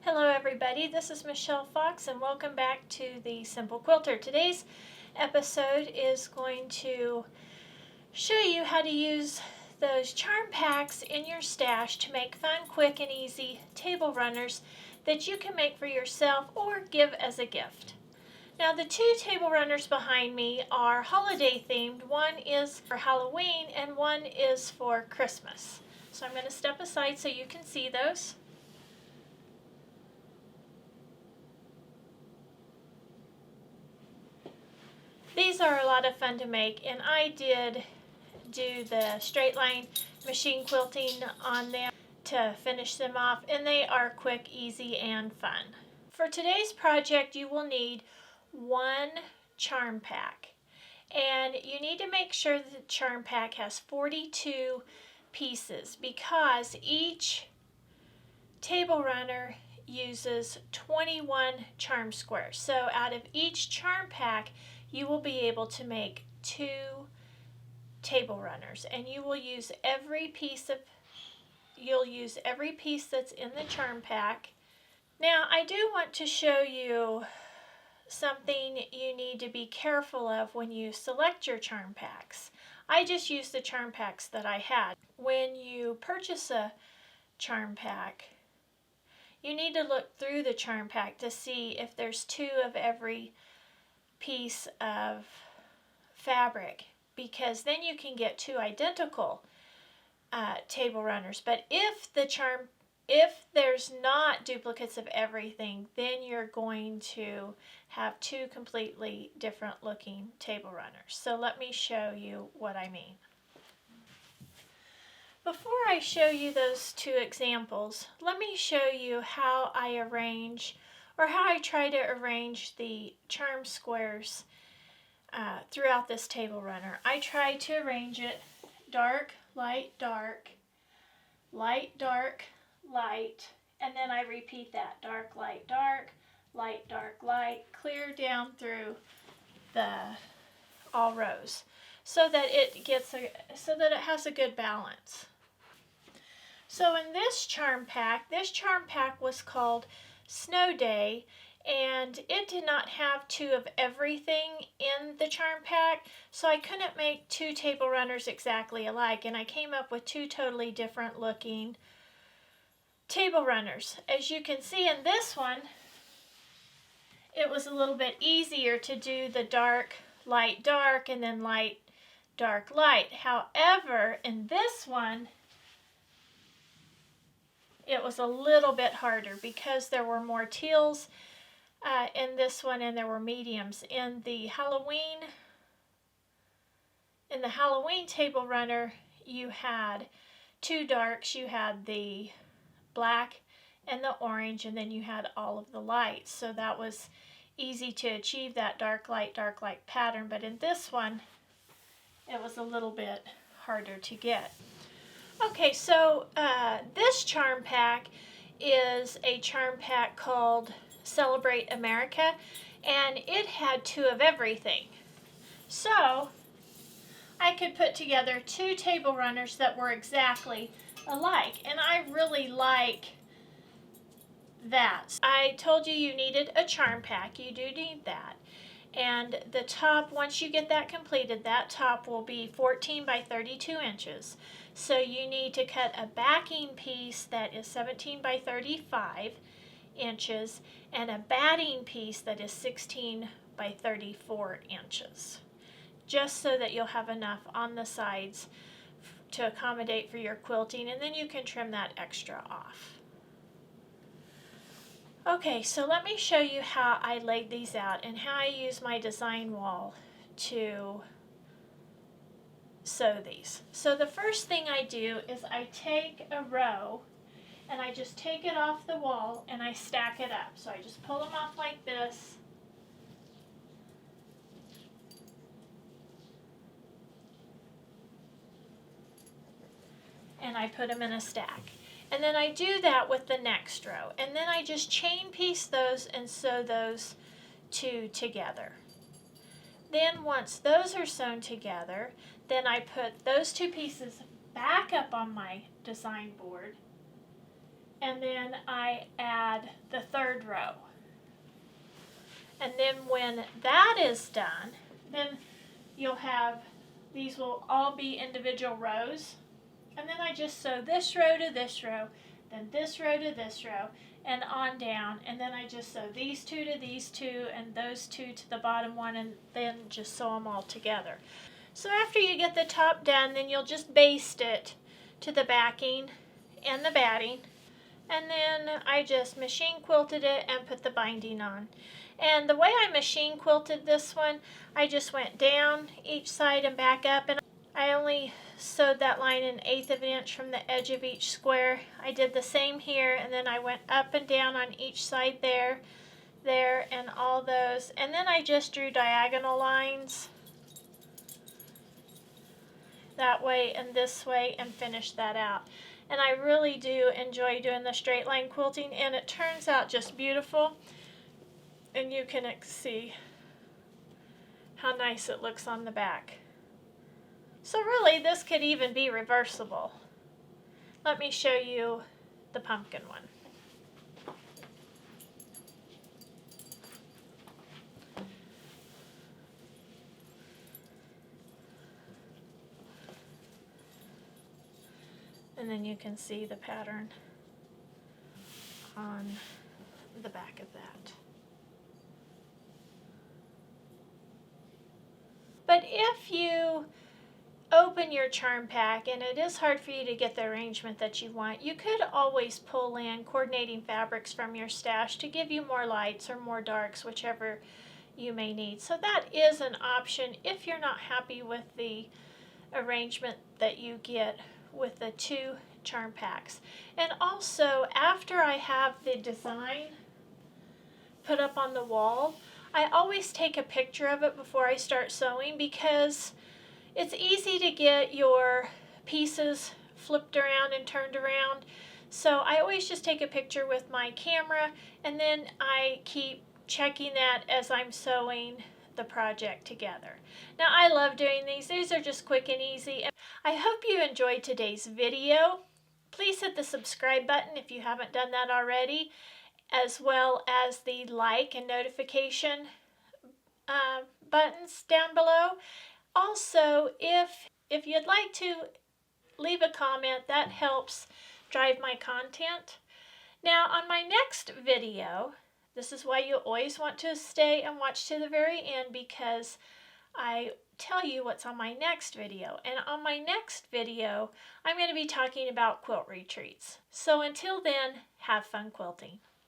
Hello everybody, this is Michelle Fox and welcome back to the Simple Quilter. Today's episode is going to show you how to use those charm packs in your stash to make fun, quick, and easy table runners that you can make for yourself or give as a gift. Now the two table runners behind me are holiday themed. One is for Halloween and one is for Christmas. So I'm going to step aside so you can see those. These are a lot of fun to make, and I did do the straight line machine quilting on them to finish them off, and they are quick, easy, and fun. For today's project, you will need one charm pack, and you need to make sure that the charm pack has 42 pieces because each table runner uses 21 charm squares. So out of each charm pack, you will be able to make 2 table runners, and you will use every piece that's in the charm pack. Now I do want to show you something you need to be careful of when you select your charm packs. I just used the charm packs that I had. When you purchase a charm pack, you need to look through the charm pack to see if there's 2 of every piece of fabric, because then you can get 2 identical table runners. But if there's not duplicates of everything, then you're going to have 2 completely different looking table runners. So let me show you what I mean. Before I show you those 2 examples, let me show you how I arrange, or how I try to arrange the charm squares throughout this table runner. I try to arrange it dark, light, dark, light, dark, light, and then I repeat that: dark, light, dark, light, clear down through all rows, so that it has a good balance. So in this charm pack was called Snow Day, and it did not have 2 of everything in the charm pack, so I couldn't make 2 table runners exactly alike, and I came up with 2 totally different looking table runners. As you can see in this one, it was a little bit easier to do the dark, light, dark, and then light, dark, light. However, in this one, it was a little bit harder because there were more teals in this one, and there were mediums. In the Halloween table runner, you had 2 darks. You had the black and the orange, and then you had all of the lights. So that was easy to achieve that dark, light pattern. But in this one, it was a little bit harder to get. Okay, so this charm pack is a charm pack called Celebrate America, and it had 2 of everything. So I could put together 2 table runners that were exactly alike, and I really like that. I told you needed a charm pack. You do need that. And the top, once you get that completed, that top will be 14 by 32 inches. So you need to cut a backing piece that is 17 by 35 inches and a batting piece that is 16 by 34 inches, just so that you'll have enough on the sides to accommodate for your quilting, and then you can trim that extra off. Okay, so let me show you how I laid these out and how I use my design wall to sew these. So the first thing I do is I take a row and I just take it off the wall and I stack it up. So I just pull them off like this. And I put them in a stack. And then I do that with the next row. And then I just chain piece those and sew those 2 together. Then once those are sewn together, then I put those 2 pieces back up on my design board and then I add the third row. And then when that is done, then you'll have, these will all be individual rows. And then I just sew this row to this row, then this row to this row, and on down. And then I just sew these two to these two, and those two to the bottom one, and then just sew them all together. So after you get the top done, then you'll just baste it to the backing and the batting. And then I just machine quilted it and put the binding on. And the way I machine quilted this one, I just went down each side and back up, and I only sewed that line 1/8 of an inch from the edge of each square. I did the same here, and then I went up and down on each side there, and all those. And then I just drew diagonal lines that way and this way and finished that out. And I really do enjoy doing the straight line quilting, and it turns out just beautiful. And you can see how nice it looks on the back. So really, this could even be reversible. Let me show you the pumpkin one. And then you can see the pattern on the back of that. But if you open your charm pack and it is hard for you to get the arrangement that you want, you could always pull in coordinating fabrics from your stash to give you more lights or more darks, whichever you may need. So that is an option if you're not happy with the arrangement that you get with the two charm packs. And also, after I have the design put up on the wall, I always take a picture of it before I start sewing, because it's easy to get your pieces flipped around and turned around. So I always just take a picture with my camera, and then I keep checking that as I'm sewing the project together. Now, I love doing these. These are just quick and easy. I hope you enjoyed today's video. Please hit the subscribe button if you haven't done that already, as well as the like and notification buttons down below. Also, if you'd like to leave a comment, that helps drive my content. Now, on my next video, this is why you always want to stay and watch to the very end, because I tell you what's on my next video. And on my next video, I'm going to be talking about quilt retreats. So until then, have fun quilting.